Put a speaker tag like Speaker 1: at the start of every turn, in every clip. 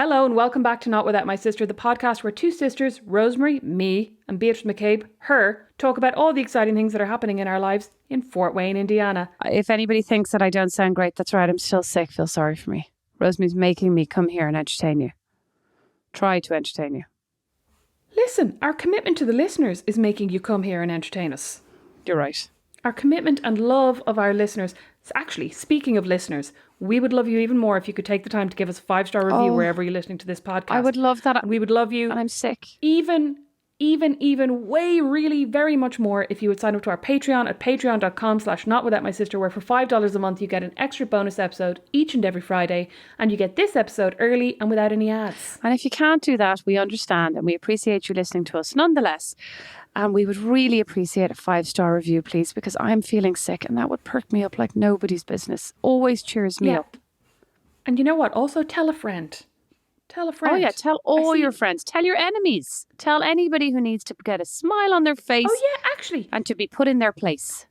Speaker 1: Hello and welcome back to Not Without My Sister, the podcast where two sisters, Rosemary, me, and Beatrice McCabe, her, talk about all the exciting things that are happening in our lives in Fort Wayne, Indiana.
Speaker 2: If anybody thinks that I don't sound great, that's right. I'm still sick. Feel sorry for me. Rosemary's making me come here and entertain you. Try to entertain you.
Speaker 1: Listen, our commitment to the listeners is making you come here and entertain us.
Speaker 2: You're right.
Speaker 1: Our commitment and love of our listeners. Actually, speaking of listeners, we would love you even more if you could take the time to give us a 5-star review wherever you're listening to this podcast.
Speaker 2: I would love that.
Speaker 1: And we would love you.
Speaker 2: And I'm sick.
Speaker 1: Even way, really, very much more if you would sign up to our Patreon at patreon.com/notwithoutmysister, where for $5 a month you get an extra bonus episode each and every Friday, and you get this episode early and without any ads.
Speaker 2: And if you can't do that, we understand and we appreciate you listening to us nonetheless. And we would really appreciate a 5-star review, please, because I'm feeling sick and that would perk me up like nobody's business. Always cheers me up.
Speaker 1: And you know what? Also tell a friend. Tell a friend.
Speaker 2: Oh yeah, tell all your friends. Tell your enemies. Tell anybody who needs to get a smile on their face.
Speaker 1: Oh yeah, actually.
Speaker 2: And to be put in their place.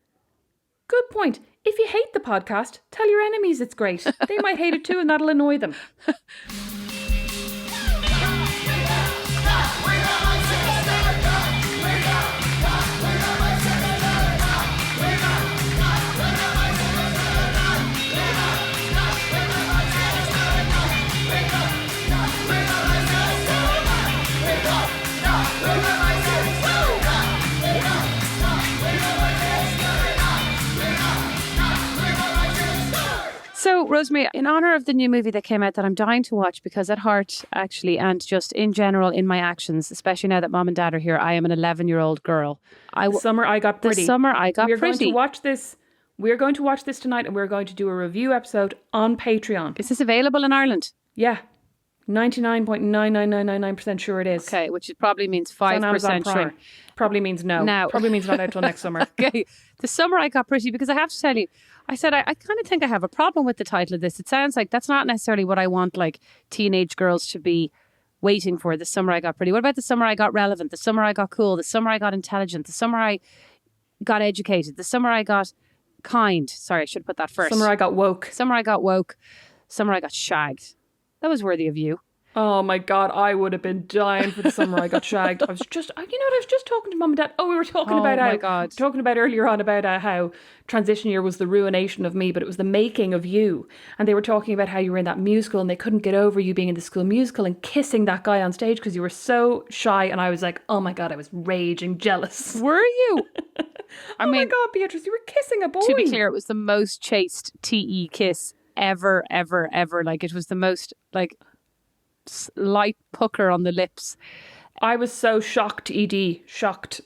Speaker 1: Good point. If you hate the podcast, tell your enemies it's great. They might hate it too and that'll annoy them.
Speaker 2: So, Rosemary, in honour of the new movie that came out that I'm dying to watch, because at heart, actually, and just in general in my actions, especially now that mom and dad are here, I am an 11-year-old girl.
Speaker 1: The Summer I Got Pretty.
Speaker 2: The Summer I Got Pretty.
Speaker 1: We're going to watch this. We're going to watch this tonight and we're going to do a review episode on Patreon.
Speaker 2: Is this available in Ireland?
Speaker 1: Yeah. 99.99999% sure it is.
Speaker 2: Okay, which probably means 5% sure.
Speaker 1: Probably means no.
Speaker 2: Now.
Speaker 1: Probably means not out till next summer.
Speaker 2: Okay. The Summer I Got Pretty, because I have to tell you, I said, I kind of think I have a problem with the title of this. It sounds like that's not necessarily what I want like teenage girls to be waiting for. The Summer I Got Pretty. What about the Summer I Got Relevant? The Summer I Got Cool? The Summer I Got Intelligent? The Summer I Got Educated? The Summer I Got Kind? Sorry, I should put that first.
Speaker 1: Summer I Got Woke.
Speaker 2: Summer I Got Woke. Summer I Got Shagged. That was worthy of you.
Speaker 1: Oh my God, I would have been dying for the Summer I Got Shagged. I was just talking to mum and dad. Oh, we were talking about talking about earlier on about how transition year was the ruination of me, but it was the making of you. And they were talking about how you were in that musical and they couldn't get over you being in the school musical and kissing that guy on stage because you were so shy. And I was like, oh my God, I was raging jealous.
Speaker 2: Were you?
Speaker 1: I mean, my God, Beatrice, you were kissing a boy.
Speaker 2: To be clear, it was the most chaste TE kiss ever. Like it was the most like light pucker on the lips.
Speaker 1: I was so shocked, ED. Shocked.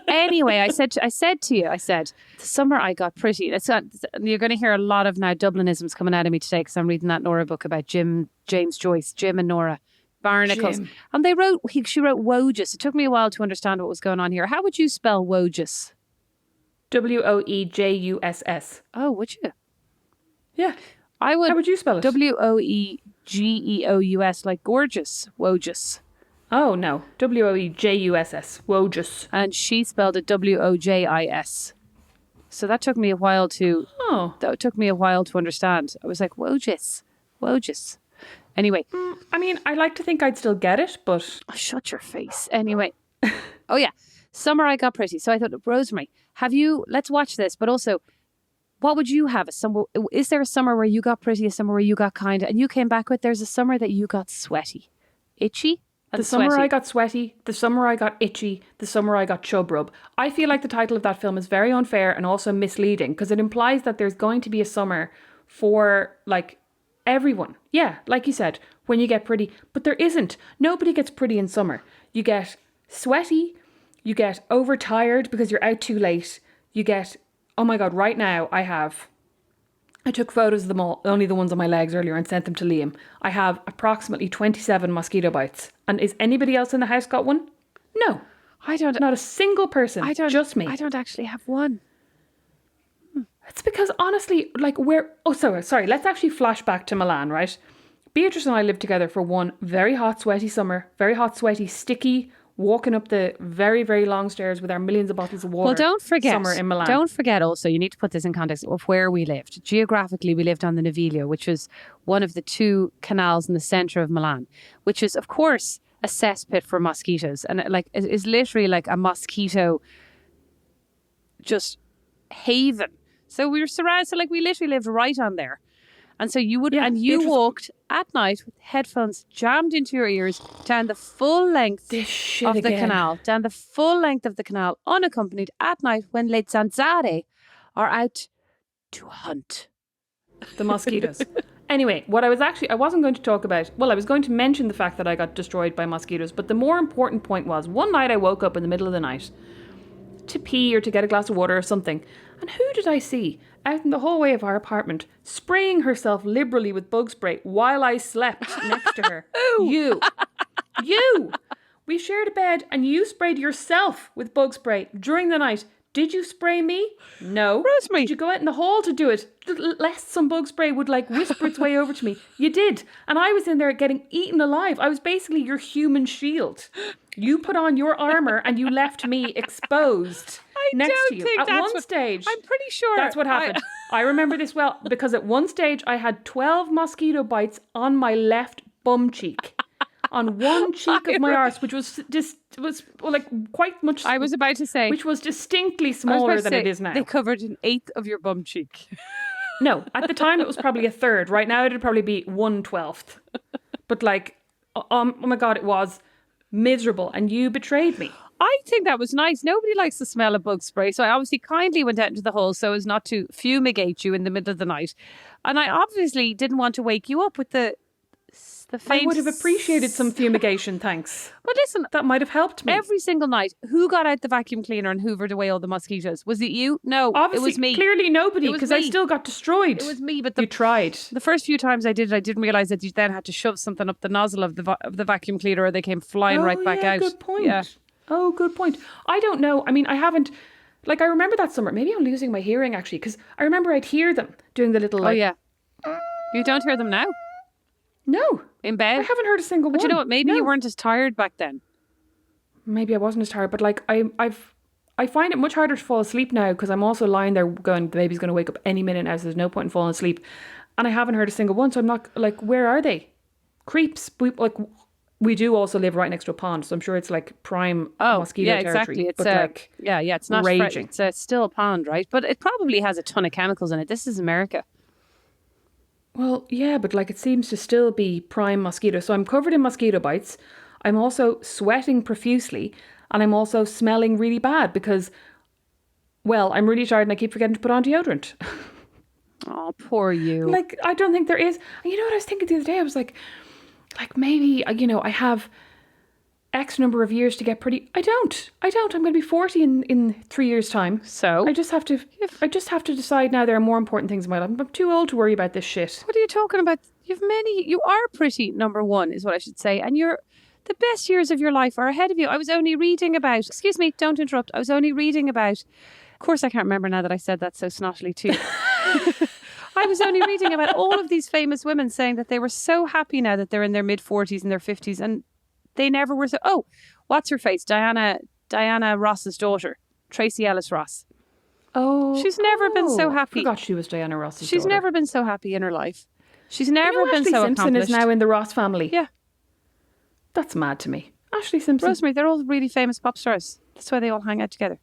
Speaker 2: Anyway, I said to you, the Summer I Got Pretty. You're going to hear a lot of now Dublinisms coming out of me today because I'm reading that Nora book about James Joyce, Jim and Nora Barnacles.
Speaker 1: Jim.
Speaker 2: And she wrote Wogus. It took me a while to understand what was going on here. How would you spell Wogus?
Speaker 1: Woejuss.
Speaker 2: Oh, would you?
Speaker 1: Yeah.
Speaker 2: I would.
Speaker 1: How would you spell it?
Speaker 2: Woegeous, like gorgeous. Wogus.
Speaker 1: Oh, no. Woejuss. Wogus.
Speaker 2: And she spelled it Wojis. So that took me a while to... That took me a while to understand. I was like, Wogus. Anyway.
Speaker 1: I mean, I like to think I'd still get it, but...
Speaker 2: Oh, shut your face. Anyway. Oh, yeah. Summer I Got Pretty. So I thought, Rosemary, let's watch this, but also... What would you have? Is there a summer where you got pretty, a summer where you got kind? And you came back with, there's a summer that you got sweaty, itchy, and
Speaker 1: the
Speaker 2: sweaty.
Speaker 1: Summer I Got Sweaty, the summer I got itchy, the summer I got chub rub. I feel like the title of that film is very unfair and also misleading because it implies that there's going to be a summer for like everyone. Yeah, like you said, when you get pretty. But there isn't. Nobody gets pretty in summer. You get sweaty, you get overtired because you're out too late, you get... Oh my God, right now I took photos of them all, only the ones on my legs earlier, and sent them to Liam. I have approximately 27 mosquito bites. And is anybody else in the house got one? No.
Speaker 2: I don't.
Speaker 1: Not a single person. Just me.
Speaker 2: I don't actually have one.
Speaker 1: It's because honestly, like sorry, let's actually flash back to Milan, right? Beatrice and I lived together for one very hot, sweaty summer, very hot, sweaty, sticky, walking up the very, very long stairs with our millions of bottles of water.
Speaker 2: Well, don't forget.
Speaker 1: Summer in Milan.
Speaker 2: Don't forget also, you need to put this in context of where we lived. Geographically, we lived on the Naviglio, which was one of the 2 canals in the centre of Milan, which is, of course, a cesspit for mosquitoes. And it is literally like a mosquito just haven. So we were surrounded. So we literally lived right on there. And so you walked at night with headphones jammed into your ears down the full length of the canal, unaccompanied at night when le zanzare are out to hunt
Speaker 1: the mosquitoes. Anyway, I wasn't going to talk about, I was going to mention the fact that I got destroyed by mosquitoes, but the more important point was, one night I woke up in the middle of the night to pee or to get a glass of water or something, and who did I see out in the hallway of our apartment spraying herself liberally with bug spray while I slept next to her? You! We shared a bed and you sprayed yourself with bug spray during the night. Did you spray me? No.
Speaker 2: Rosemary.
Speaker 1: Did you go out in the hall to do it? Lest some bug spray would whisper its way over to me. You did. And I was in there getting eaten alive. I was basically your human shield. You put on your armour and you left me exposed next to you. At one stage,
Speaker 2: I'm pretty sure
Speaker 1: that's what happened. I remember this well because at one stage I had 12 mosquito bites on my left bum cheek. On one cheek of my arse, which was quite much.
Speaker 2: I was about to say,
Speaker 1: which was distinctly smaller than it is now.
Speaker 2: They covered an eighth of your bum cheek.
Speaker 1: No, at the time it was probably a third. Right now it'd probably be 1/12. But oh my God, it was miserable, and you betrayed me.
Speaker 2: I think that was nice. Nobody likes the smell of bug spray, so I obviously kindly went out into the hole so as not to fumigate you in the middle of the night, and I obviously didn't want to wake you up with the faint...
Speaker 1: I would have appreciated some fumigation, thanks.
Speaker 2: But listen,
Speaker 1: that might have helped me.
Speaker 2: Every single night, who got out the vacuum cleaner and hoovered away all the mosquitoes? Was it you? No,
Speaker 1: obviously,
Speaker 2: it was me.
Speaker 1: Clearly nobody, because I still got destroyed.
Speaker 2: It was me, but
Speaker 1: you tried.
Speaker 2: The first few times I did it, I didn't realise that you then had to shove something up the nozzle of the vacuum cleaner, or they came flying right back out.
Speaker 1: Good point. Yeah. Oh, good point. I don't know. I mean, I haven't... I remember that summer. Maybe I'm losing my hearing, actually, because I remember I'd hear them doing the little...
Speaker 2: Oh, yeah. You don't hear them now?
Speaker 1: No.
Speaker 2: In bed?
Speaker 1: I haven't heard a single one.
Speaker 2: But you know what? Maybe you weren't as tired back then.
Speaker 1: Maybe I wasn't as tired, but I find it much harder to fall asleep now because I'm also lying there going, the baby's going to wake up any minute now, so there's no point in falling asleep. And I haven't heard a single one, so I'm not, where are they? Creeps. We do also live right next to a pond, so I'm sure it's prime mosquito territory.
Speaker 2: Exactly. It's it's not
Speaker 1: raging.
Speaker 2: It's still a pond, right? But it probably has a ton of chemicals in it. This is America.
Speaker 1: Well, yeah, but it seems to still be prime mosquito. So I'm covered in mosquito bites. I'm also sweating profusely, and I'm also smelling really bad because, I'm really tired and I keep forgetting to put on deodorant.
Speaker 2: Oh, poor you.
Speaker 1: I don't think there is. And you know what I was thinking the other day? I was maybe, I have X number of years to get pretty. I don't. I'm going to be 40 in 3 years' time.
Speaker 2: So?
Speaker 1: I just have to decide now there are more important things in my life. I'm too old to worry about this shit.
Speaker 2: What are you talking about? You are pretty, number one, is what I should say. And the best years of your life are ahead of you. I was only reading about, excuse me, don't interrupt. I was only reading about, of course I can't remember now that I said that so snottily too. I was only reading about all of these famous women saying that they were so happy now that they're in their mid-40s and their 50s, and they never were so... Oh, what's her face? Diana Ross's daughter, Tracy Ellis Ross.
Speaker 1: Oh.
Speaker 2: She's never been so happy.
Speaker 1: I forgot she was Diana Ross's daughter.
Speaker 2: She's never been so happy in her life. She's never been so accomplished.
Speaker 1: Ashley Simpson is now in the Ross family.
Speaker 2: Yeah.
Speaker 1: That's mad to me. Ashley Simpson.
Speaker 2: Rosemary, they're all really famous pop stars. That's why they all hang out together.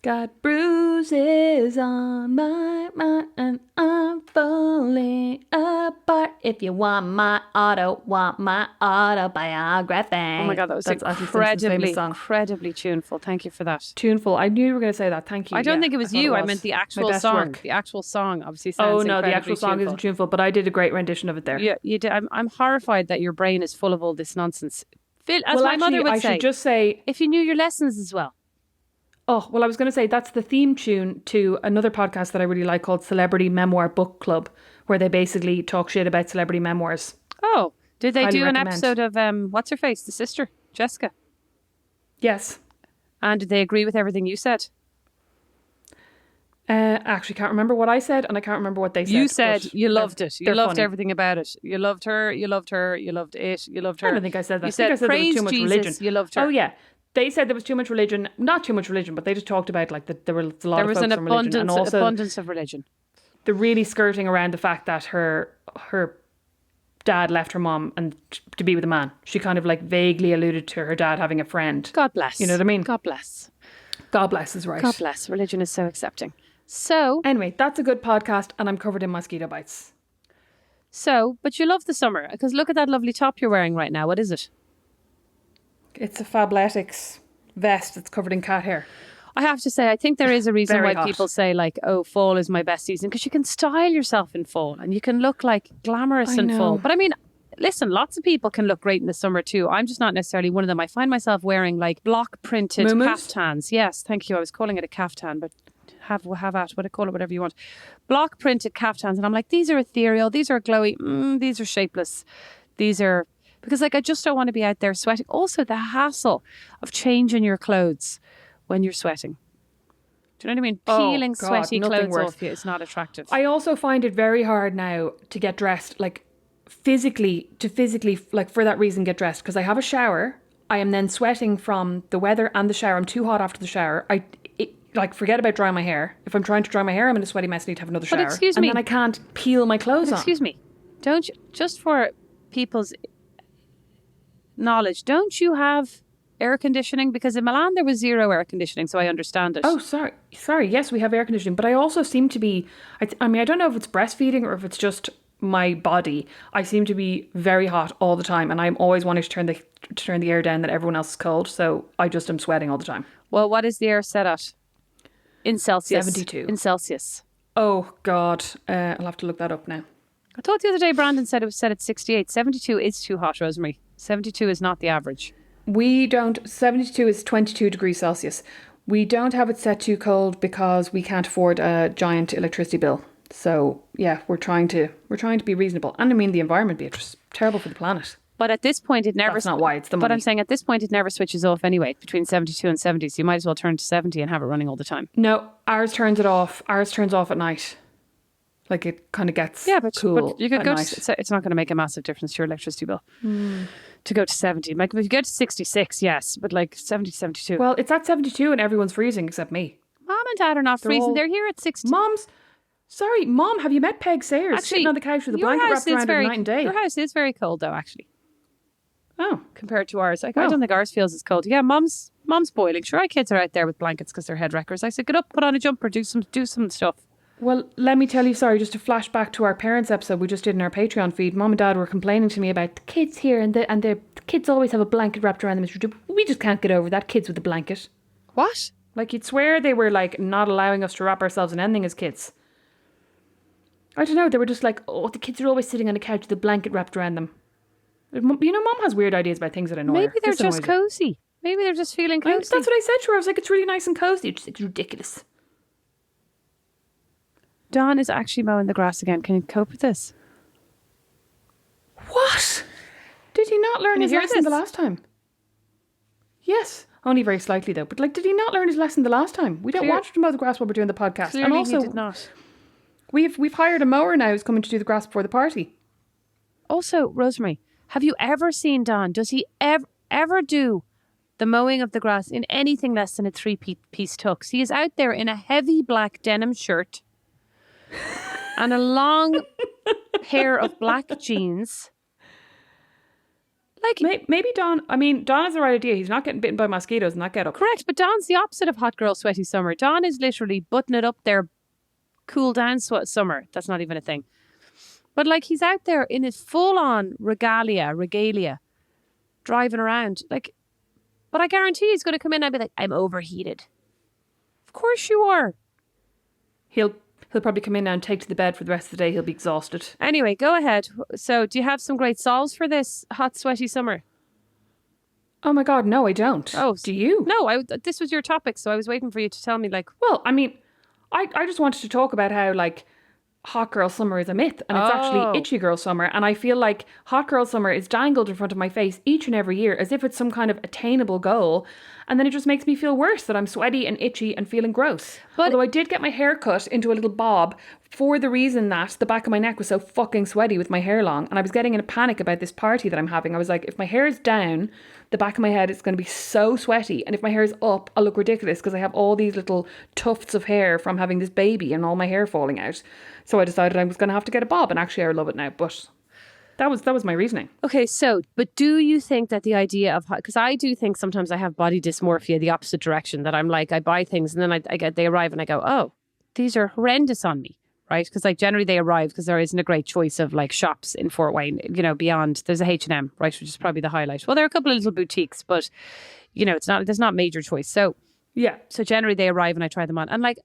Speaker 1: Got bruises on my mind and I'm falling apart. If you want my autobiography.
Speaker 2: Oh my God, that was incredibly tuneful. Thank you for that.
Speaker 1: Tuneful. I knew you were going to say that. Thank you.
Speaker 2: I don't think it was you. I meant the actual song. Work. The actual song obviously sounds
Speaker 1: the actual song isn't tuneful, but I did a great rendition of it there.
Speaker 2: Yeah, you did. I'm horrified that your brain is full of all this nonsense. Phil, as my mother would say,
Speaker 1: I should just say,
Speaker 2: if you knew your lessons as well.
Speaker 1: Oh, well, I was going to say that's the theme tune to another podcast that I really like called Celebrity Memoir Book Club, where they basically talk shit about celebrity memoirs.
Speaker 2: Oh, did they
Speaker 1: Highly
Speaker 2: do
Speaker 1: recommend.
Speaker 2: An episode of, what's her face, the sister, Jessica?
Speaker 1: Yes.
Speaker 2: And did they agree with everything you said?
Speaker 1: Actually, can't remember what I said, and I can't remember what they said.
Speaker 2: You said you loved it. You loved
Speaker 1: funny.
Speaker 2: everything about it. You loved her. You loved her. You loved it. You loved her.
Speaker 1: I don't think I said that.
Speaker 2: You said
Speaker 1: I said
Speaker 2: praise
Speaker 1: there was too much
Speaker 2: Jesus.
Speaker 1: religion.
Speaker 2: You loved her.
Speaker 1: Oh yeah, They said there was too much religion, not too much religion, but they just talked about like that there was a lot
Speaker 2: There
Speaker 1: of
Speaker 2: was
Speaker 1: focus
Speaker 2: an
Speaker 1: on religion, and also
Speaker 2: abundance of religion.
Speaker 1: they're really skirting around the fact that her dad left her mom and to be with a man. She kind of like vaguely alluded to her dad having a friend.
Speaker 2: God bless.
Speaker 1: You know what I mean?
Speaker 2: God bless.
Speaker 1: God bless is right.
Speaker 2: God bless. Religion is so accepting. So
Speaker 1: anyway, that's a good podcast, and I'm covered in mosquito bites.
Speaker 2: But you love the summer because look at that lovely top you're wearing right now. What is it?
Speaker 1: It's a Fabletics vest that's covered in cat hair.
Speaker 2: I have to say, I think there is a reason
Speaker 1: Very
Speaker 2: why
Speaker 1: hot.
Speaker 2: people say like, oh, fall is my best season because you can style yourself in fall and you can look like glamorous in fall. But I mean, listen, lots of people can look great in the summer too. I'm just not necessarily one of them. I find myself wearing like block printed kaftans. Yes, thank you. I was calling it a kaftan, but have at what call it whatever you want. Block printed kaftans, and I'm like, these are ethereal, these are glowy, these are shapeless, these are because like I just don't want to be out there sweating. Also, the hassle of changing your clothes when you're sweating. Do you know what I mean? Peeling sweaty clothes off you is not attractive.
Speaker 1: I also find it very hard now to get dressed, like physically, like for that reason, get dressed because I have a shower. I am then sweating from the weather and the shower. I'm too hot after the shower. Like forget about drying my hair. If I'm trying to dry my hair, I'm in a sweaty mess. I need to have another shower.
Speaker 2: But excuse me,
Speaker 1: and then I can't peel my clothes on.
Speaker 2: Excuse me, don't you, just for people's knowledge, don't you have air conditioning? Because in Milan there was zero air conditioning, so I understand it.
Speaker 1: Oh, sorry. Yes, we have air conditioning, but I also seem to be. I mean, I don't know if it's breastfeeding or if it's just my body. I seem to be very hot all the time, and I'm always wanting to turn the air down that everyone else is cold. So I just am sweating all the time.
Speaker 2: Well, what is the air set at? In Celsius.
Speaker 1: 72.
Speaker 2: In Celsius.
Speaker 1: Oh, God. I'll have to look that up now.
Speaker 2: I thought the other day Brandon said it was set at 68. 72 is too hot, Rosemary. 72 is not the average.
Speaker 1: 72 is 22 degrees Celsius. We don't have it set too cold because we can't afford a giant electricity bill. So, yeah, we're trying to be reasonable. And I mean, the environment, Beatrice, terrible for the planet.
Speaker 2: But at this point, it never...
Speaker 1: That's not why, it's the money.
Speaker 2: But I'm saying at this point, it never switches off anyway, between 72 and 70. So you might as well turn to 70 and have it running all the time.
Speaker 1: No, ours turns it off. Ours turns off at night. Like it kind of gets cool
Speaker 2: but you could
Speaker 1: at
Speaker 2: go
Speaker 1: night.
Speaker 2: it's not going to make a massive difference to your electricity bill to go to 70. Like if you go to 66, yes, but like 70, 72.
Speaker 1: Well, it's at 72 and everyone's freezing except me.
Speaker 2: Mom and Dad are not freezing. They're here at 60.
Speaker 1: Mom, have you met Peg Sayers?
Speaker 2: Actually,
Speaker 1: sitting on the couch with a blanket wrapped around her night and day.
Speaker 2: Your house is very cold though, actually.
Speaker 1: Oh.
Speaker 2: Compared to ours. Like, I don't think ours feels as cold. Yeah, Mom's boiling. Sure, our kids are out there with blankets because they're head wreckers. I said, get up, put on a jumper, do some stuff.
Speaker 1: Well, let me tell you, sorry, just to flash back to our parents episode we just did in our Patreon feed. Mom and Dad were complaining to me about the kids here and the kids always have a blanket wrapped around them. We just can't get over that, kids with a blanket.
Speaker 2: What?
Speaker 1: Like, you'd swear they were like not allowing us to wrap ourselves in anything as kids. I don't know, they were just like, oh, the kids are always sitting on the couch with a blanket wrapped around them. You know, Mom has weird ideas about things that annoy her.
Speaker 2: Maybe they're just cozy. Maybe they're just feeling cozy.
Speaker 1: That's what I said to her. I was like, it's really nice and cozy. It's ridiculous.
Speaker 2: Don is actually mowing the grass again. Can you cope with this?
Speaker 1: What? Did he not learn his lesson the last time? Yes. Only very slightly though. But like, did he not learn his lesson the last time? We don't watch him mow the grass while we're doing the podcast.
Speaker 2: Clearly
Speaker 1: and also,
Speaker 2: he did not.
Speaker 1: We've hired a mower now who's coming to do the grass before the party.
Speaker 2: Also, Rosemary, have you ever seen Don? Does he ever do the mowing of the grass in anything less than a 3-piece tux? He is out there in a heavy black denim shirt and a long pair of black jeans. Like
Speaker 1: maybe Don has the right idea. He's not getting bitten by mosquitoes in that get up.
Speaker 2: Correct, but Don's the opposite of hot girl sweaty summer. Don is literally button it up there, cool down summer. That's not even a thing. But like he's out there in his full on regalia, driving around. Like, but I guarantee he's going to come in and be like, I'm overheated. Of course you are.
Speaker 1: He'll probably come in now and take to the bed for the rest of the day. He'll be exhausted.
Speaker 2: Anyway, go ahead. So do you have some great solves for this hot, sweaty summer?
Speaker 1: Oh my God, no, I don't.
Speaker 2: Oh,
Speaker 1: do you?
Speaker 2: No, this was your topic, so I was waiting for you to tell me like...
Speaker 1: Well, I mean, I just wanted to talk about how like hot girl summer is a myth and it's actually itchy girl summer, and I feel like hot girl summer is dangled in front of my face each and every year as if it's some kind of attainable goal, and then it just makes me feel worse that I'm sweaty and itchy and feeling gross. Although I did get my hair cut into a little bob for the reason that the back of my neck was so fucking sweaty with my hair long, and I was getting in a panic about this party that I'm having. I was like, if my hair is down, the back of my head is going to be so sweaty, and if my hair is up, I'll look ridiculous because I have all these little tufts of hair from having this baby and all my hair falling out. So I decided I was going to have to get a bob, and actually I love it now, but that was my reasoning.
Speaker 2: Okay, so, but do you think that the idea of, because I do think sometimes I have body dysmorphia the opposite direction, that I'm like, I buy things and then they arrive and I go, oh, these are horrendous on me. Right, because like generally they arrive because there isn't a great choice of like shops in Fort Wayne. You know, beyond there's a H&M, right, which is probably the highlight. Well, there are a couple of little boutiques, but you know, there's not major choice. So
Speaker 1: Yeah.
Speaker 2: so generally they arrive and I try them on. And like,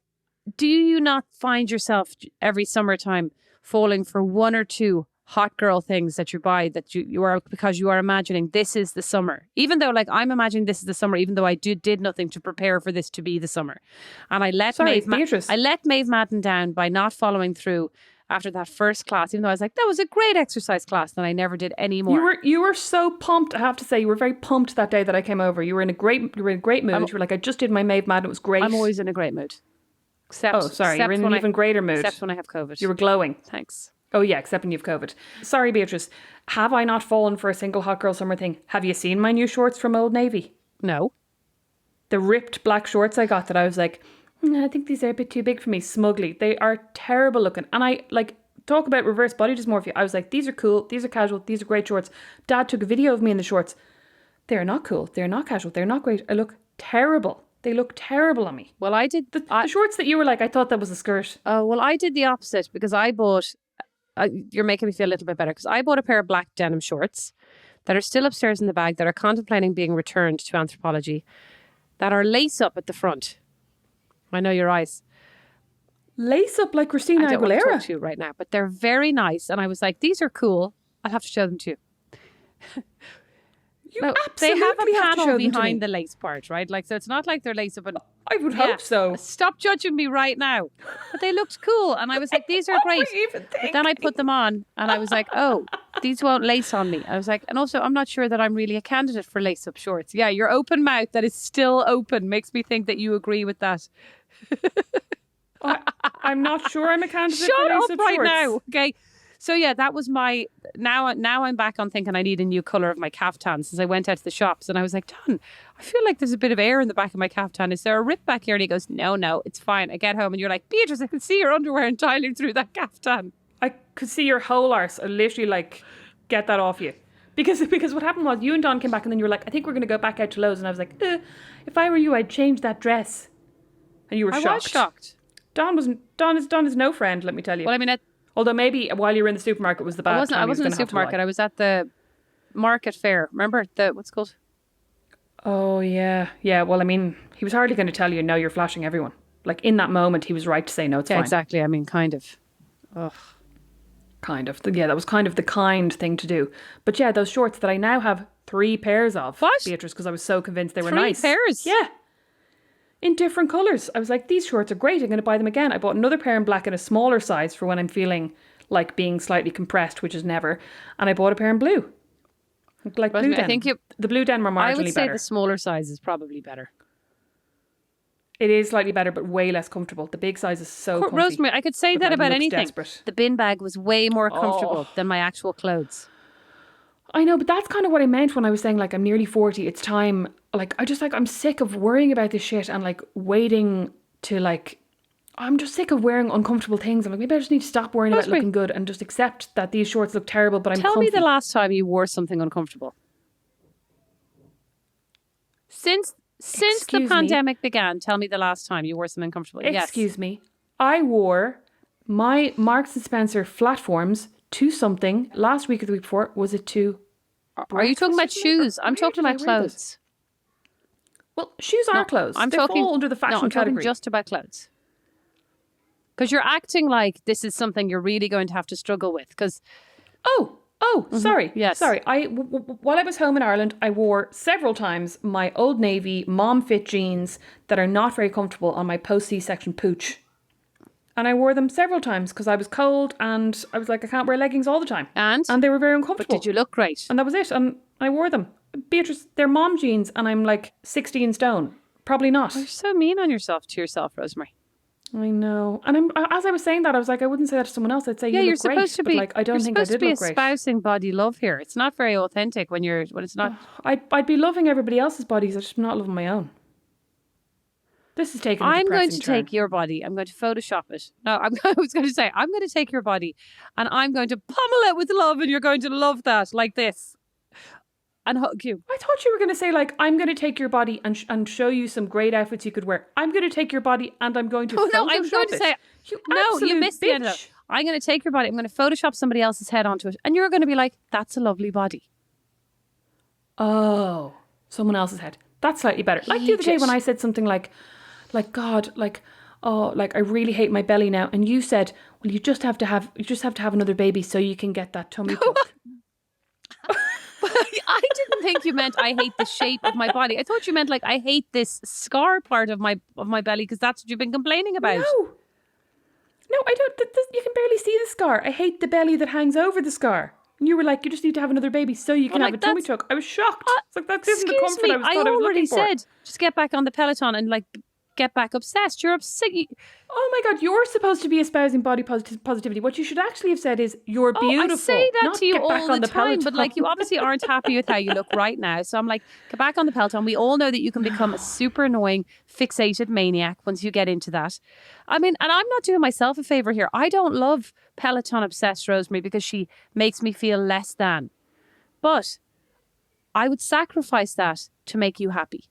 Speaker 2: do you not find yourself every summertime falling for one or two hot girl things that you buy that you are, because you are imagining this is the summer, even though like I'm imagining this is the summer, even though I did nothing to prepare for this to be the summer. And I let Maeve Madden down by not following through after that first class, even though I was like, that was a great exercise class, and I never did any more.
Speaker 1: You were so pumped. I have to say, you were very pumped that day that I came over. You were in a great mood. You were like, I just did my Maeve Madden. It was great.
Speaker 2: I'm always in a great mood. Except
Speaker 1: you're in an even greater mood.
Speaker 2: Except when I have COVID.
Speaker 1: You were glowing.
Speaker 2: Thanks.
Speaker 1: Oh yeah, except when you've COVID. Sorry, Beatrice. Have I not fallen for a single hot girl summer thing? Have you seen my new shorts from Old Navy?
Speaker 2: No.
Speaker 1: The ripped black shorts I got that I was like, I think these are a bit too big for me, smugly. They are terrible looking. And I like, talk about reverse body dysmorphia. I was like, these are cool, these are casual, these are great shorts. Dad took a video of me in the shorts. They're not cool, they're not casual, they're not great. I look terrible. They look terrible on me.
Speaker 2: Well, I did
Speaker 1: the shorts that you were like, I thought that was a skirt.
Speaker 2: Oh, well, I did the opposite because I bought, you're making me feel a little bit better, because I bought a pair of black denim shorts that are still upstairs in the bag, that are contemplating being returned to Anthropology, that are lace up at the front. I know your eyes.
Speaker 1: Lace up like Christina Aguilera?
Speaker 2: I don't want to talk to you right now, but they're very nice. And I was like, these are cool. I'll have to show them to you.
Speaker 1: You absolutely
Speaker 2: they have a
Speaker 1: have
Speaker 2: panel
Speaker 1: to show them
Speaker 2: behind the lace part, right? Like, so it's not like they're lace up. And
Speaker 1: I would hope so.
Speaker 2: Stop judging me right now. But they looked cool. And I was like, these are great. But then I put them on and I was like, oh, these won't lace on me. I was like, and also I'm not sure that I'm really a candidate for lace up shorts. Yeah, your open mouth that is still open makes me think that you agree with that.
Speaker 1: I'm not sure I'm a candidate
Speaker 2: Shut
Speaker 1: for lace
Speaker 2: up
Speaker 1: up
Speaker 2: right
Speaker 1: shorts.
Speaker 2: now. Okay. So yeah, that was my, now I'm back on thinking I need a new colour of my caftan, since I went out to the shops and I was like, Don, I feel like there's a bit of air in the back of my caftan. Is there a rip back here? And he goes, no, it's fine. I get home and you're like, Beatrice, I can see your underwear entirely through that caftan.
Speaker 1: I could see your whole arse. I literally like, get that off you. Because what happened was you and Don came back and then you were like, I think we're going to go back out to Lowe's. And I was like, if I were you, I'd change that dress. And you were shocked.
Speaker 2: I was shocked.
Speaker 1: Don is no friend, let me tell you.
Speaker 2: Well, I mean,
Speaker 1: although maybe while you were in the supermarket was the bad time.
Speaker 2: I wasn't in the supermarket. I was at the market fair. Remember what's it called?
Speaker 1: Oh yeah. Yeah. Well, I mean, he was hardly going to tell you, no, you're flashing everyone. Like in that moment, he was right to say, no, it's fine.
Speaker 2: Exactly. I mean, kind of. Ugh.
Speaker 1: Kind of. Yeah, that was kind of the kind thing to do. But yeah, those shorts that I now have 3 pairs of.
Speaker 2: What?
Speaker 1: Beatrice, because I was so convinced they were
Speaker 2: 3
Speaker 1: nice.
Speaker 2: 3 pairs?
Speaker 1: Yeah. In different colours. I was like, these shorts are great. I'm going to buy them again. I bought another pair in black in a smaller size for when I'm feeling like being slightly compressed, which is never. And I bought a pair in blue. Like blue denim. I think the blue denim are marginally better.
Speaker 2: I would say the smaller size is probably better.
Speaker 1: It is slightly better, but way less comfortable. The big size is so comfy.
Speaker 2: Rosemary, I could say that about anything.
Speaker 1: Desperate.
Speaker 2: The bin bag was way more comfortable than my actual clothes.
Speaker 1: I know, but that's kind of what I meant when I was saying, like, I'm nearly 40. It's time. Like, I'm sick of worrying about this shit and, like, waiting to, like, I'm just sick of wearing uncomfortable things. I'm like, maybe I just need to stop worrying about looking good and just accept that these shorts look terrible, but I'm comfy.
Speaker 2: Tell me the last time you wore something uncomfortable. Since the pandemic began, tell me the last time you wore something uncomfortable.
Speaker 1: Excuse me. I wore my Marks and Spencer flatforms to something last week or the week before. Was it to...
Speaker 2: Are you talking about shoes? I'm talking about clothes.
Speaker 1: Well, shoes are clothes. They fall under the fashion category.
Speaker 2: I'm talking just about clothes. Because you're acting like this is something you're really going to have to struggle with. Because...
Speaker 1: Sorry.
Speaker 2: Yes.
Speaker 1: Sorry. While I was home in Ireland, I wore several times my Old Navy mom fit jeans that are not very comfortable on my post C-section pooch. And I wore them several times because I was cold and I was like, I can't wear leggings all the time.
Speaker 2: And
Speaker 1: they were very uncomfortable.
Speaker 2: But did you look great?
Speaker 1: And that was it. And I wore them. Beatrice, they're mom jeans and I'm like 16 stone. Probably not.
Speaker 2: You're so mean on yourself, Rosemary.
Speaker 1: I know. And as I was saying that, I was like, I wouldn't say that to someone else. I'd say,
Speaker 2: Yeah,
Speaker 1: you
Speaker 2: you're
Speaker 1: look great.
Speaker 2: supposed to
Speaker 1: But
Speaker 2: be.
Speaker 1: like, I don't
Speaker 2: You're
Speaker 1: think I
Speaker 2: supposed to
Speaker 1: did
Speaker 2: be
Speaker 1: look great.
Speaker 2: espousing body love here. It's not very authentic when it's not.
Speaker 1: I'd be loving everybody else's bodies. I'm just not loving my own. This is taking a
Speaker 2: I'm going
Speaker 1: depressing
Speaker 2: to
Speaker 1: turn.
Speaker 2: take your body. I'm going to Photoshop it. No, I was going to say I'm going to take your body, and I'm going to pummel it with love, and you're going to love that like this, and hug you.
Speaker 1: I thought you were going to say, like, I'm going to take your body and show you some great outfits you could wear. I'm going to take your body and I'm going to
Speaker 2: Oh
Speaker 1: Photoshop
Speaker 2: no, I'm going to
Speaker 1: it.
Speaker 2: say
Speaker 1: You
Speaker 2: no. You
Speaker 1: absolute
Speaker 2: missed the end of
Speaker 1: bitch.
Speaker 2: it. I'm going to take your body. I'm going to Photoshop somebody else's head onto it, and you're going to be like, "That's a lovely body."
Speaker 1: Oh, someone else's head. That's slightly better. Like the other day when I said something like, God, like, oh, like I really hate my belly now, and you said, well, you just have to have another baby so you can get that tummy tuck.
Speaker 2: I didn't think you meant I hate the shape of my body. I thought you meant like I hate this scar part of my belly because that's what you've been complaining about.
Speaker 1: No, I don't. You can barely see the scar. I hate the belly that hangs over the scar. And you were like, you just need to have another baby so you can have a tummy tuck. I was shocked. It's like, that isn't the comfort I thought I was looking for.
Speaker 2: I already said, just get back on the Peloton and like get back obsessed. You're obsessed.
Speaker 1: Oh my God, you're supposed to be espousing body positivity. What you should actually have said is, you're beautiful.
Speaker 2: I say that
Speaker 1: not
Speaker 2: to you
Speaker 1: get back
Speaker 2: all
Speaker 1: on
Speaker 2: the time,
Speaker 1: Peloton.
Speaker 2: but like you obviously aren't happy with how you look right now. So I'm like, get back on the Peloton. We all know that you can become a super annoying, fixated maniac once you get into that. I mean, and I'm not doing myself a favor here. I don't love Peloton obsessed Rosemary because she makes me feel less than. But I would sacrifice that to make you happy.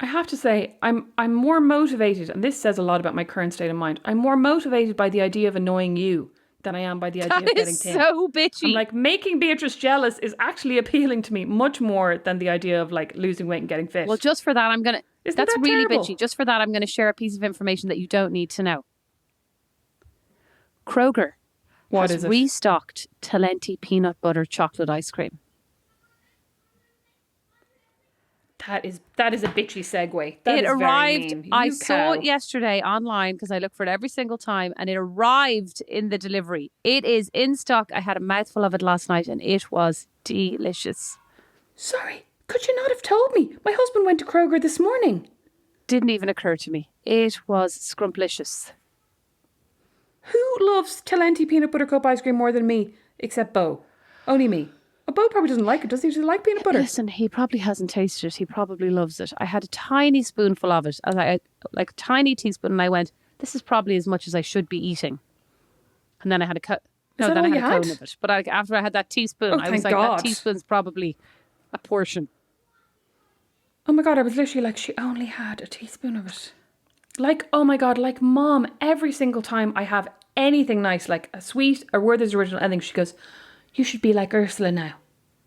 Speaker 1: I have to say, I'm more motivated, and this says a lot about my current state of mind. I'm more motivated by the idea of annoying you than I am by the idea of getting Tim.
Speaker 2: So bitchy.
Speaker 1: I'm like, making Beatrice jealous is actually appealing to me much more than the idea of like losing weight and getting fit.
Speaker 2: Well, just for that, that's
Speaker 1: that
Speaker 2: really
Speaker 1: terrible?
Speaker 2: bitchy. Just for that, I'm going to share a piece of information that you don't need to know. Kroger has restocked Talenti peanut butter chocolate ice cream.
Speaker 1: That is a bitchy segue.
Speaker 2: It arrived. I saw it yesterday online because I look for it every single time, and it arrived in the delivery. It is in stock. I had a mouthful of it last night, and it was delicious.
Speaker 1: Sorry, could you not have told me? My husband went to Kroger this morning.
Speaker 2: Didn't even occur to me. It was scrumplicious.
Speaker 1: Who loves Talenti peanut butter cup ice cream more than me, except Beau? Only me. Oh, Beau probably doesn't like it, does he? Does he like peanut butter?
Speaker 2: Listen, he probably hasn't tasted it. He probably loves it. I had a tiny spoonful of it, like a tiny teaspoon, and I went, this is probably as much as I should be eating. And then I had a cut. No, then I had a cone of it. But after I had that teaspoon, I was like, that teaspoon's probably a portion.
Speaker 1: Oh my God, I was literally like, she only had a teaspoon of it. Like, oh my God, like Mom, every single time I have anything nice, like a sweet or Werther's Original anything, she goes, you should be like Ursula now.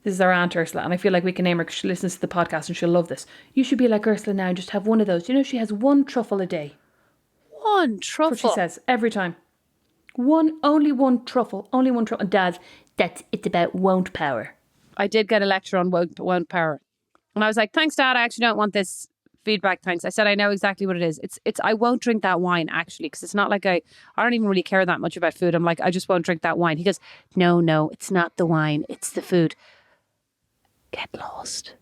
Speaker 1: This is our Aunt Ursula, and I feel like we can name her because she listens to the podcast and she'll love this. You should be like Ursula now and just have one of those. You know, she has one truffle a day.
Speaker 2: One truffle?
Speaker 1: That's what she says every time. Only one truffle. And Dad, it's about won't power.
Speaker 2: I did get a lecture on won't power. And I was like, thanks, Dad. I actually don't want this feedback. Thanks. I said, I know exactly what it is. It's I won't drink that wine, actually, because it's not like I don't even really care that much about food. I'm like, I just won't drink that wine. He goes, no, it's not the wine. It's the food. Get lost.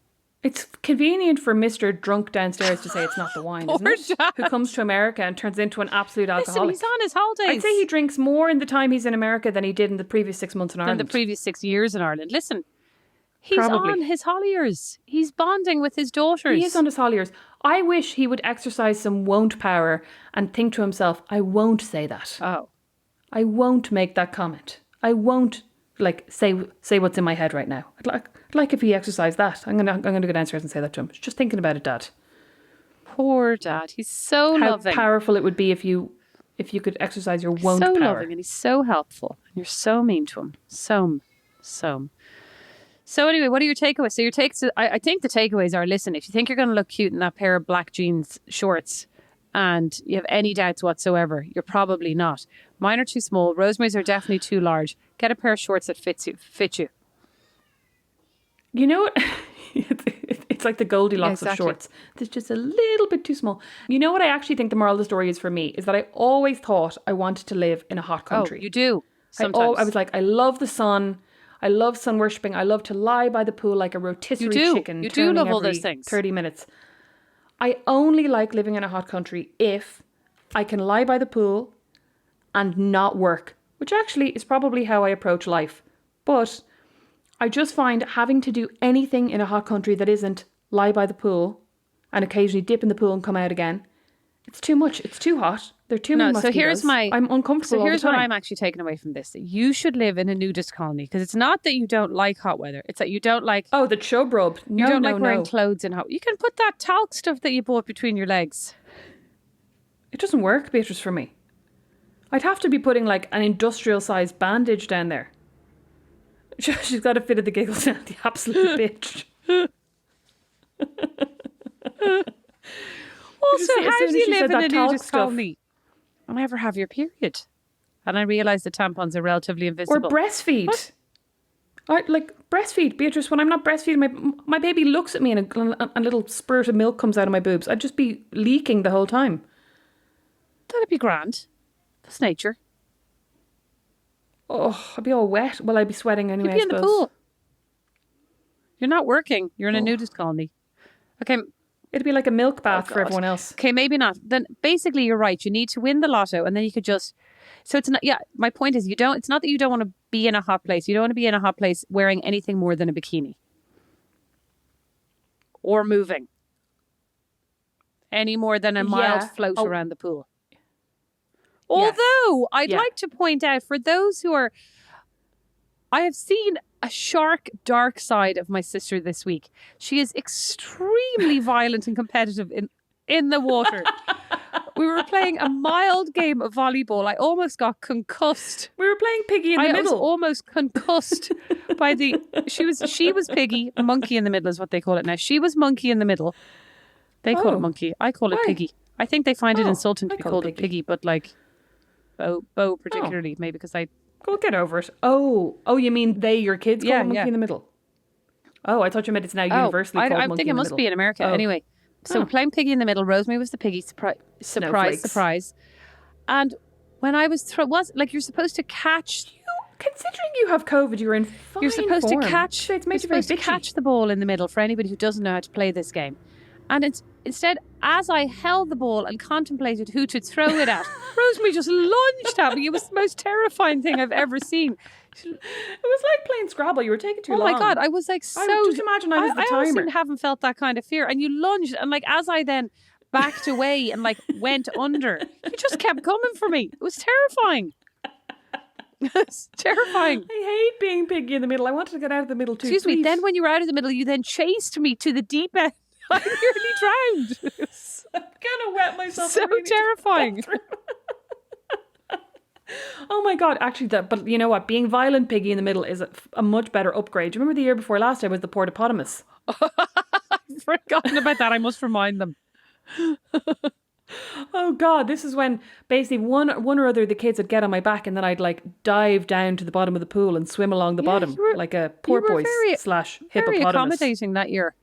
Speaker 1: It's convenient for Mr. Drunk downstairs to say it's not the wine, isn't it?
Speaker 2: Dad.
Speaker 1: Who comes to America and turns into an absolute alcoholic.
Speaker 2: Listen, he's on his holidays.
Speaker 1: I'd say he drinks more in the time he's in America than he did in the previous 6 months in Ireland.
Speaker 2: Than the previous 6 years in Ireland. Listen, he's on his holidays. He's bonding with his daughters.
Speaker 1: He is on his holidays. I wish he would exercise some won't power and think to himself, I won't say that.
Speaker 2: Oh.
Speaker 1: I won't make that comment. I won't say what's in my head right now. I'd like if he exercised that. I'm gonna go downstairs and say that to him. Just thinking about it, Dad.
Speaker 2: Poor Dad. He's so loving.
Speaker 1: How powerful it would be if you could exercise your won't power.
Speaker 2: So loving, and he's so helpful. And you're so mean to him. So. So anyway, what are your takeaways? So your takes, I think the takeaways are, listen, if you think you're going to look cute in that pair of black jeans shorts and you have any doubts whatsoever, you're probably not. Mine are too small. Rosemary's are definitely too large. Get a pair of shorts that fit you.
Speaker 1: You know what? It's like the Goldilocks of shorts. They're just a little bit too small. You know what I actually think the moral of the story is for me? Is that I always thought I wanted to live in a hot country.
Speaker 2: Oh, you do? Sometimes.
Speaker 1: I was like, I love the sun. I love sun worshipping. I love to lie by the pool like a rotisserie chicken.
Speaker 2: You do love all those things.
Speaker 1: 30 minutes. I only like living in a hot country if I can lie by the pool and not work, which actually is probably how I approach life. But I just find having to do anything in a hot country that isn't lie by the pool and occasionally dip in the pool and come out again, it's too much. It's too hot. There are too many mosquitoes. I'm uncomfortable all the time.
Speaker 2: So here's what I'm actually taking away from this. You should live in a nudist colony, because it's not that you don't like hot weather. It's that you don't like...
Speaker 1: Oh, the chub rub.
Speaker 2: You don't like wearing clothes in hot... You can put that talc stuff that you bought between your legs.
Speaker 1: It doesn't work, Beatrice, for me. I'd have to be putting like an industrial-sized bandage down there. She's got a fit of the giggles now, the absolute bitch.
Speaker 2: Also, how do you live in a nudist colony and never have your period? And I realise the tampons are relatively invisible.
Speaker 1: Or breastfeed. What? Breastfeed, Beatrice. When I'm not breastfeeding, my baby looks at me and a little spurt of milk comes out of my boobs. I'd just be leaking the whole time.
Speaker 2: That'd be grand. That's nature.
Speaker 1: Oh, I'd be all wet. Well, I'd be sweating anyway.
Speaker 2: You'd be in the pool. You're not working. You're in a nudist colony. Okay.
Speaker 1: It'd be like a milk bath for everyone else.
Speaker 2: Okay, maybe not. Then basically you're right. You need to win the lotto and then you could just... So it's not... Yeah, my point is it's not that you don't want to be in a hot place. You don't want to be in a hot place wearing anything more than a bikini. Or moving. Any more than a mild float around the pool. Although, I'd like to point out, for those who are... I have seen a sharp, dark side of my sister this week. She is extremely violent and competitive in the water. We were playing a mild game of volleyball. I almost got concussed.
Speaker 1: We were playing Piggy in the middle.
Speaker 2: I was almost concussed by the... She was Piggy. Monkey in the middle is what they call it now. She was Monkey in the middle. They call it Monkey. I call it Piggy. I think they find it insulting to be called a Piggy, but like... Bo particularly, maybe because I...
Speaker 1: Go get over it. Oh, you mean your kids call it Monkey in the Middle? Oh, I thought you meant it's now universally called Monkey in the Middle.
Speaker 2: I think it must be in America. Anyway, so playing Piggy in the Middle, Rosemary was the piggy, surprise. And when I was you're supposed to catch...
Speaker 1: Considering you have COVID, you're in fine
Speaker 2: You're supposed
Speaker 1: form.
Speaker 2: to catch...
Speaker 1: You're supposed to
Speaker 2: catch the ball in the middle for anybody who doesn't know how to play this game. And instead, as I held the ball and contemplated who to throw it at, Rosemary just lunged at me. It was the most terrifying thing I've ever seen.
Speaker 1: It was like playing Scrabble. You were taking too long.
Speaker 2: Oh my God, I was like so...
Speaker 1: Just imagine I was the timer.
Speaker 2: I haven't felt that kind of fear. And you lunged, and like as I then backed away and like went under, you just kept coming for me. It was terrifying. It's terrifying.
Speaker 1: I hate being Piggy in the middle. I wanted to get out of the middle too.
Speaker 2: Excuse me, then when you were out of the middle, you then chased me to the deep end. I nearly drowned.
Speaker 1: I'm gonna wet myself.
Speaker 2: So terrifying.
Speaker 1: Oh my God! Actually, but you know what? Being violent Piggy in the middle is a much better upgrade. Do you remember the year before last? I was the portopotamus.
Speaker 2: I've forgotten about that. I must remind them.
Speaker 1: Oh God! This is when basically one or other of the kids would get on my back, and then I'd like dive down to the bottom of the pool and swim along the bottom like a porpoise / hippopotamus.
Speaker 2: Very accommodating that year.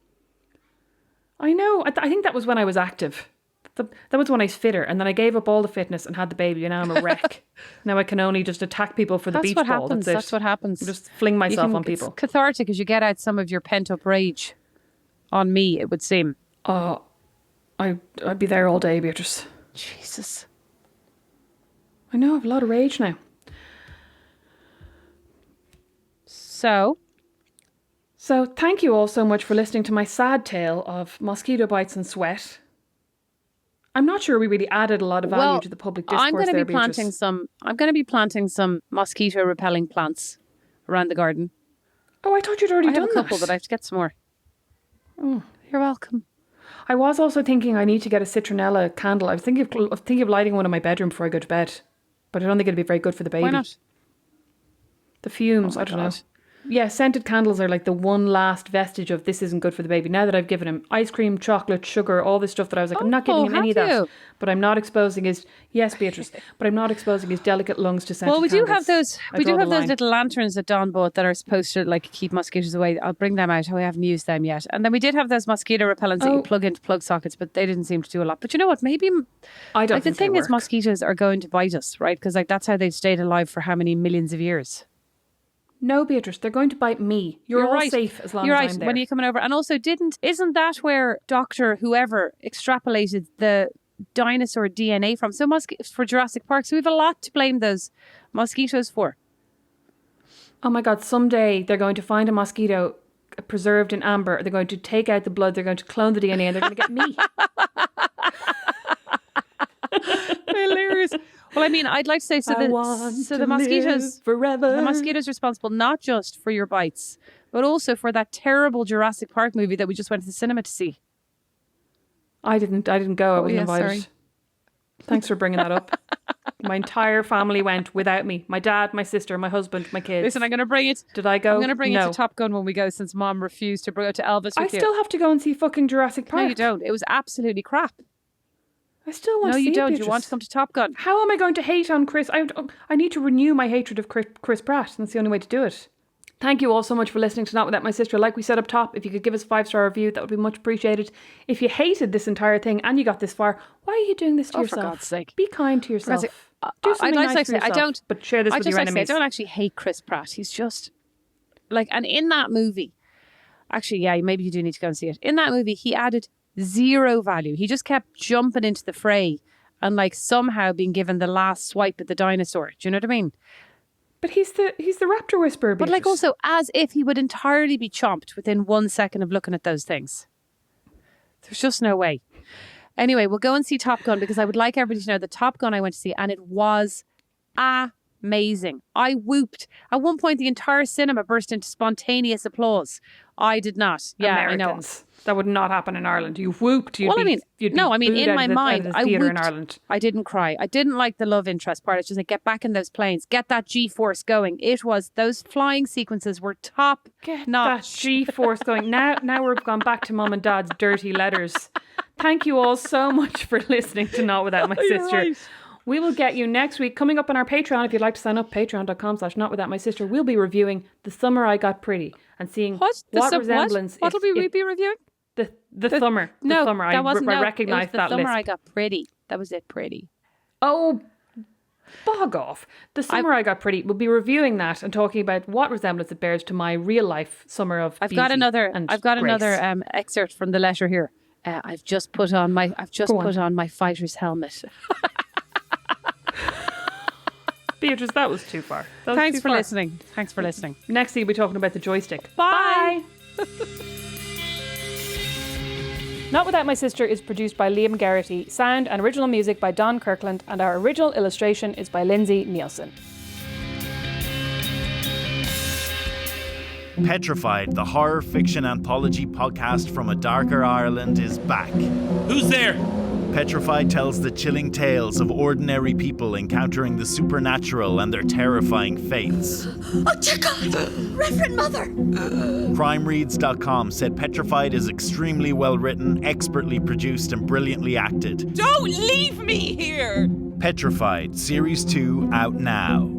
Speaker 1: I know. I think that was when I was active. That was when I was fitter, and then I gave up all the fitness and had the baby, and now I'm a wreck. Now I can only just attack people for the beach ball.
Speaker 2: That's what happens.
Speaker 1: Just fling myself on people.
Speaker 2: It's cathartic as you get out some of your pent-up rage. On me, it would seem.
Speaker 1: Oh, I'd be there all day, Beatrice.
Speaker 2: Jesus.
Speaker 1: I know, I have a lot of rage now. So thank you all so much for listening to my sad tale of mosquito bites and sweat. I'm not sure we really added a lot of value to the public discourse. I'm going to
Speaker 2: be planting some mosquito repelling plants around the garden.
Speaker 1: Oh, I thought you'd already done that.
Speaker 2: I have a couple, but I have to get some more.
Speaker 1: Oh,
Speaker 2: you're welcome.
Speaker 1: I was also thinking I need to get a citronella candle. I was thinking of lighting one in my bedroom before I go to bed, but I don't think it'd be very good for the baby.
Speaker 2: Why not?
Speaker 1: The fumes, I don't know. Yeah, scented candles are like the one last vestige of this isn't good for the baby. Now that I've given him ice cream, chocolate, sugar, all this stuff that I was like, I'm not giving him any of that. But I'm not exposing his... Yes, Beatrice. But I'm not exposing his delicate lungs to scented candles.
Speaker 2: Well, we do have those little lanterns that Dawn bought that are supposed to like keep mosquitoes away. I'll bring them out. I haven't used them yet. And then we did have those mosquito repellents that you plug into plug sockets, but they didn't seem to do a lot. But you know what? Maybe...
Speaker 1: I don't think
Speaker 2: the thing is mosquitoes are going to bite us, right? Because like that's how they've stayed alive for how many millions of years.
Speaker 1: No, Beatrice, they're going to bite me. You're all right. Safe as long as I'm there.
Speaker 2: When are you coming over? And also, isn't that where Dr. whoever extrapolated the dinosaur DNA from. So for Jurassic Park. So we have a lot to blame those mosquitoes for.
Speaker 1: Oh my God, someday they're going to find a mosquito preserved in amber. They're going to take out the blood. They're going to clone the DNA and they're going to get me.
Speaker 2: Hilarious. Well, I mean, I'd like to say the mosquitoes
Speaker 1: forever.
Speaker 2: The mosquitoes are responsible not just for your bites, but also for that terrible Jurassic Park movie that we just went to the cinema to see.
Speaker 1: I didn't go. I wasn't invited.
Speaker 2: Sorry.
Speaker 1: Thanks for bringing that up. My entire family went without me. My dad, my sister, my husband, my kids.
Speaker 2: Listen, I'm going to bring it.
Speaker 1: Did I go?
Speaker 2: I'm going to bring it to Top Gun when we go, since Mom refused to bring it to Elvis with you.
Speaker 1: I still have to go and see fucking Jurassic Park.
Speaker 2: No, you don't. It was absolutely crap.
Speaker 1: I still want to see it.
Speaker 2: No, you don't.
Speaker 1: Beatrice.
Speaker 2: You want to come to Top Gun.
Speaker 1: How am I going to hate on Chris? I need to renew my hatred of Chris Pratt. That's the only way to do it. Thank you all so much for listening to Not Without My Sister. Like we said up top, if you could give us a 5-star review, that would be much appreciated. If you hated this entire thing and you got this far, why are you doing this to yourself?
Speaker 2: For God's sake.
Speaker 1: Be kind to yourself. Do something
Speaker 2: I'd
Speaker 1: nice for yourself. But share this with your enemies.
Speaker 2: I don't actually hate Chris Pratt. He's just like, and in that movie, actually, yeah, maybe you do need to go and see it. In that movie, he added zero value. He just kept jumping into the fray and like somehow being given the last swipe at the dinosaur. Do you know what I mean?
Speaker 1: But he's the raptor whisperer.
Speaker 2: But like also as if he would entirely be chomped within 1 second of looking at those things. There's just no way. Anyway, we'll go and see Top Gun because I would like everybody to know that Top Gun I went to see and it was amazing. I whooped. At one point, the entire cinema burst into spontaneous applause. I did not. Yeah,
Speaker 1: Americans. I know. That would not happen in Ireland. You whooped.
Speaker 2: In my mind, I whooped. In Ireland. I didn't cry. I didn't like the love interest part. It's just like, get back in those planes. Get that G-force going. Those flying sequences were top
Speaker 1: notch.
Speaker 2: That
Speaker 1: G-force going. Now we've gone back to Mum and Dad's dirty letters. Thank you all so much for listening to Not Without My Sister. Right. We will get you next week. Coming up on our Patreon, if you'd like to sign up, patreon.com/notwithoutmysister, we'll be reviewing The Summer I Got Pretty and seeing what resemblance...
Speaker 2: What will we be reviewing?
Speaker 1: The Summer.
Speaker 2: No,
Speaker 1: the Summer.
Speaker 2: I
Speaker 1: recognise that
Speaker 2: list. The Summer
Speaker 1: list.
Speaker 2: I Got Pretty. That was it, Pretty.
Speaker 1: Oh, bog off. The Summer I Got Pretty. We'll be reviewing that and talking about what resemblance it bears to my real life summer of
Speaker 2: I've got another excerpt from the letter here. I've just put on my fighter's helmet.
Speaker 1: Beatrice, that was too far.
Speaker 2: Thanks for listening.
Speaker 1: Next week we'll be talking about the joystick.
Speaker 2: Bye.
Speaker 1: Not Without My Sister is produced by Liam Garrity, sound and original music by Don Kirkland, and our original illustration is by Lindsay Nielsen.
Speaker 3: Petrified, the horror fiction anthology podcast from a darker Ireland, is back.
Speaker 4: Who's there?
Speaker 3: Petrified tells the chilling tales of ordinary people encountering the supernatural and their terrifying fates.
Speaker 5: Oh, dear God! Reverend Mother!
Speaker 3: CrimeReads.com said Petrified is extremely well written, expertly produced, and brilliantly acted.
Speaker 5: Don't leave me here!
Speaker 3: Petrified, Series 2, out now.